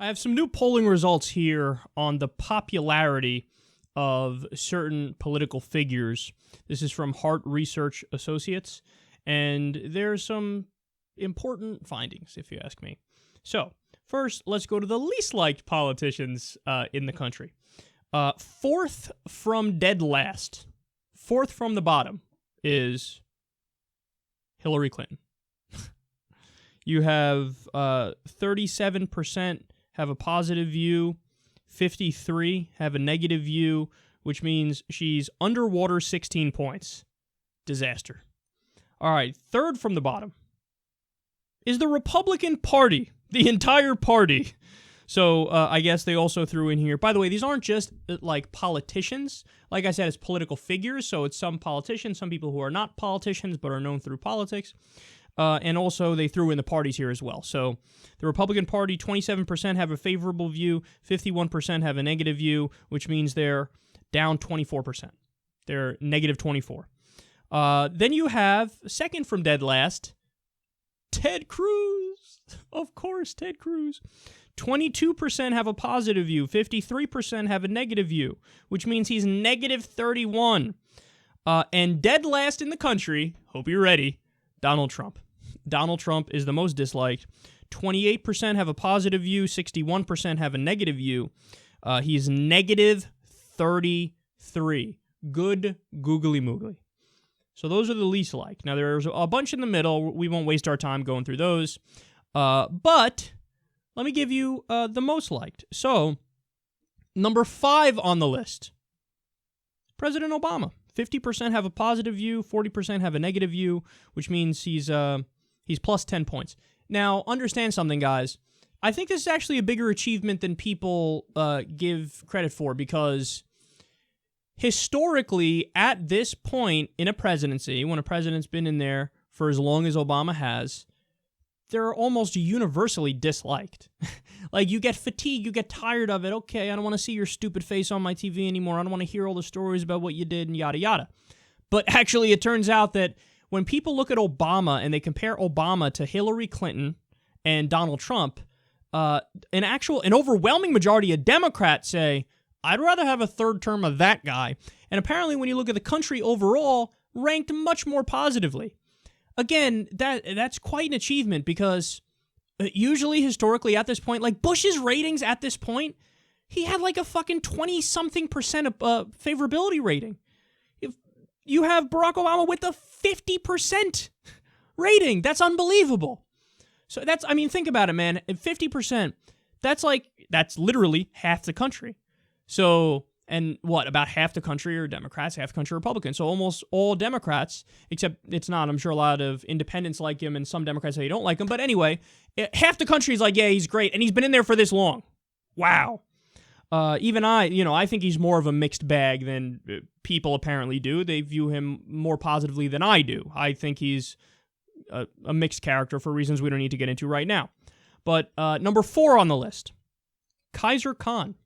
I have some new polling results here on the popularity of certain political figures. This is from Hart Research Associates, and there's some important findings, if you ask me. So, first, let's go to the least liked politicians in the country. Fourth from dead last, fourth from the bottom is Hillary Clinton. You have 37% have a positive view, 53 have a negative view, which means she's underwater 16 points. Disaster. All right, third from the bottom is the Republican Party, the entire party. So I guess they also threw in here. By the way, these aren't just like politicians. Like I said, it's political figures. So it's some politicians, some people who are not politicians but are known through politics. And also they threw in the parties here as well. So the Republican Party, 27% have a favorable view, 51% have a negative view, which means they're down 24%. They're negative 24. Then you have, second from dead last, Ted Cruz. Of course, Ted Cruz. 22% have a positive view, 53% have a negative view, which means he's negative 31. And dead last in the country, hope you're ready, Donald Trump. Donald Trump is the most disliked. 28% have a positive view, 61% have a negative view. He's negative 33. Good googly moogly. So those are the least liked. Now there's a bunch in the middle. We won't waste our time going through those. But let me give you the most liked. So, number 5 on the list, President Obama. 50% have a positive view, 40% have a negative view, which means he's plus 10 points. Now, understand something, guys. I think this is actually a bigger achievement than people give credit for, because historically, at this point in a presidency, when a president's been in there for as long as Obama has, they're almost universally disliked. Like, you get fatigued, you get tired of it. Okay, I don't want to see your stupid face on my TV anymore. I don't want to hear all the stories about what you did and yada yada. But actually, it turns out that when people look at Obama and they compare Obama to Hillary Clinton and Donald Trump, an overwhelming majority of Democrats say, I'd rather have a third term of that guy. And apparently, when you look at the country overall, ranked much more positively. Again, that's quite an achievement, because usually, historically, at this point, like Bush's ratings at this point, he had like a fucking 20-something% of favorability rating. If you have Barack Obama with a 50% rating, that's unbelievable. So think about it, man. 50%, that's literally half the country. So, and what, about half the country are Democrats, half the country are Republicans. So almost all Democrats, except it's not, I'm sure a lot of independents like him and some Democrats say they don't like him. But anyway, half the country is like, yeah, he's great. And he's been in there for this long. Wow. Even I think he's more of a mixed bag than people apparently do. They view him more positively than I do. I think he's a mixed character for reasons we don't need to get into right now. But number 4 on the list, Kaiser Khan.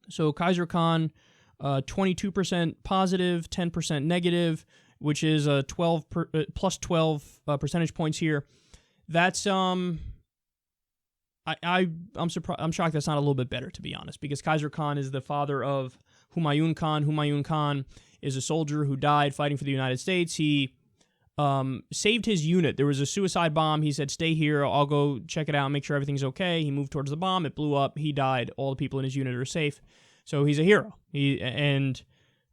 So Kaiser Khan, 22% positive, 10% negative, which is plus 12 percentage points here. That's I'm surprised. I'm shocked that's not a little bit better, to be honest, because Kaiser Khan is the father of Humayun Khan. Humayun Khan is a soldier who died fighting for the United States. He saved his unit. There was a suicide bomb. He said, "Stay here. I'll go check it out, make sure everything's okay." He moved towards the bomb. It blew up. He died. All the people in his unit are safe. So he's a hero.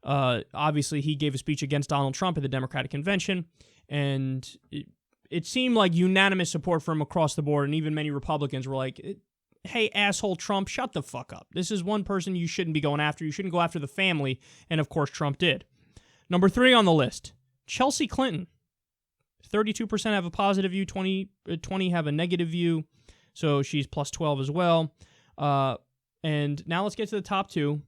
Obviously he gave a speech against Donald Trump at the Democratic Convention, and it seemed like unanimous support from across the board, and even many Republicans were like, hey, asshole Trump, shut the fuck up. This is one person you shouldn't be going after. You shouldn't go after the family, and of course Trump did. Number 3 on the list, Chelsea Clinton. 32% have a positive view, 20 have a negative view, so she's plus 12 as well. And now let's get to the top 2.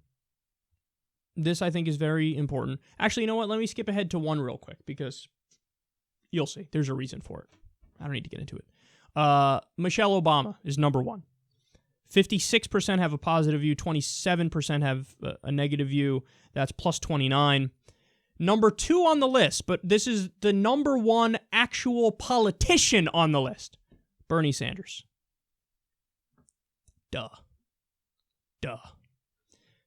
This, I think, is very important. Actually, you know what? Let me skip ahead to 1 real quick, because you'll see. There's a reason for it. I don't need to get into it. Michelle Obama is number 1. 56% have a positive view. 27% have a negative view. That's plus 29. Number 2 on the list, but this is the number 1 actual politician on the list, Bernie Sanders. Duh.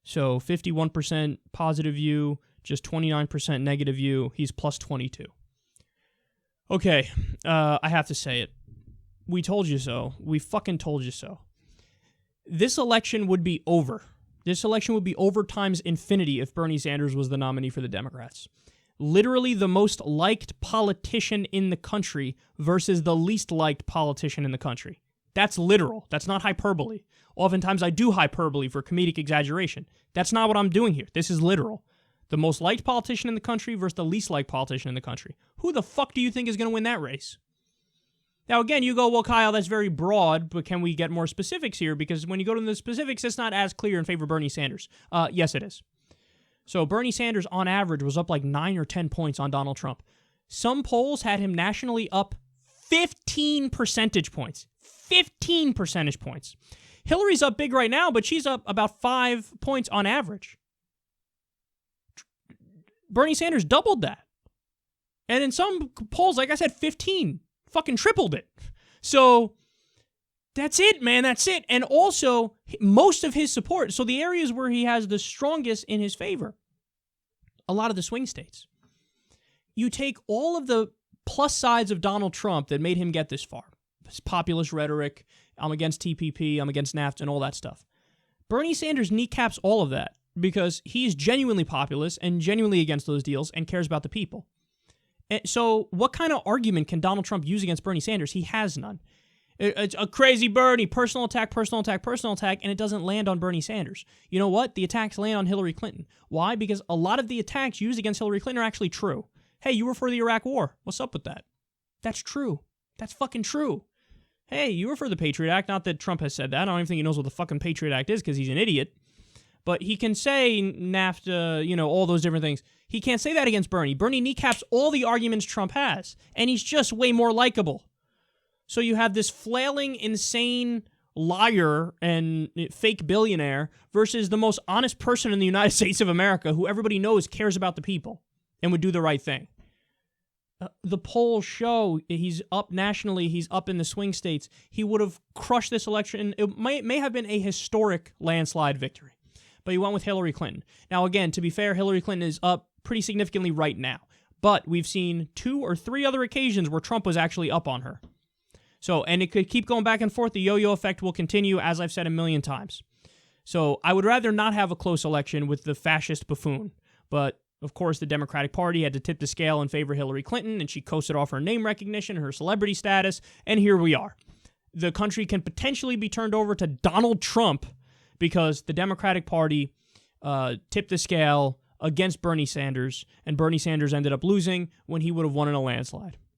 So 51% positive view, just 29% negative view. He's plus 22. Okay, I have to say it. We told you so. We fucking told you so. This election would be over. This election would be over times infinity if Bernie Sanders was the nominee for the Democrats. Literally the most liked politician in the country versus the least liked politician in the country. That's literal. That's not hyperbole. Oftentimes I do hyperbole for comedic exaggeration. That's not what I'm doing here. This is literal. The most liked politician in the country versus the least liked politician in the country. Who the fuck do you think is going to win that race? Now, again, you go, well, Kyle, that's very broad, but can we get more specifics here? Because when you go to the specifics, it's not as clear in favor of Bernie Sanders. Yes, it is. So Bernie Sanders, on average, was up like 9 or 10 points on Donald Trump. Some polls had him nationally up 15 percentage points. 15 percentage points. Hillary's up big right now, but she's up about 5 points on average. Bernie Sanders doubled that. And in some polls, like I said, 15. Fucking tripled it. So that's it, man. That's it. And also, most of his support, so the areas where he has the strongest in his favor, a lot of the swing states. You take all of the plus sides of Donald Trump that made him get this far. His populist rhetoric, I'm against TPP, I'm against NAFTA, and all that stuff. Bernie Sanders kneecaps all of that because he's genuinely populist and genuinely against those deals and cares about the people. So what kind of argument can Donald Trump use against Bernie Sanders? He has none. It's a crazy Bernie, personal attack, and it doesn't land on Bernie Sanders. You know what? The attacks land on Hillary Clinton. Why? Because a lot of the attacks used against Hillary Clinton are actually true. Hey, you were for the Iraq War. What's up with that? That's true. That's fucking true. Hey, you were for the Patriot Act. Not that Trump has said that. I don't even think he knows what the fucking Patriot Act is because he's an idiot. But he can say NAFTA, all those different things. He can't say that against Bernie. Bernie kneecaps all the arguments Trump has, and he's just way more likable. So you have this flailing, insane liar and fake billionaire versus the most honest person in the United States of America who everybody knows cares about the people and would do the right thing. The polls show he's up nationally, he's up in the swing states. He would have crushed this election. It may have been a historic landslide victory. But he went with Hillary Clinton. Now, again, to be fair, Hillary Clinton is up pretty significantly right now. But we've seen 2 or 3 other occasions where Trump was actually up on her. So, and it could keep going back and forth. The yo-yo effect will continue, as I've said a million times. So I would rather not have a close election with the fascist buffoon. But, of course, the Democratic Party had to tip the scale in favor of Hillary Clinton, and she coasted off her name recognition, her celebrity status, and here we are. The country can potentially be turned over to Donald Trump because the Democratic Party tipped the scale against Bernie Sanders, and Bernie Sanders ended up losing when he would have won in a landslide.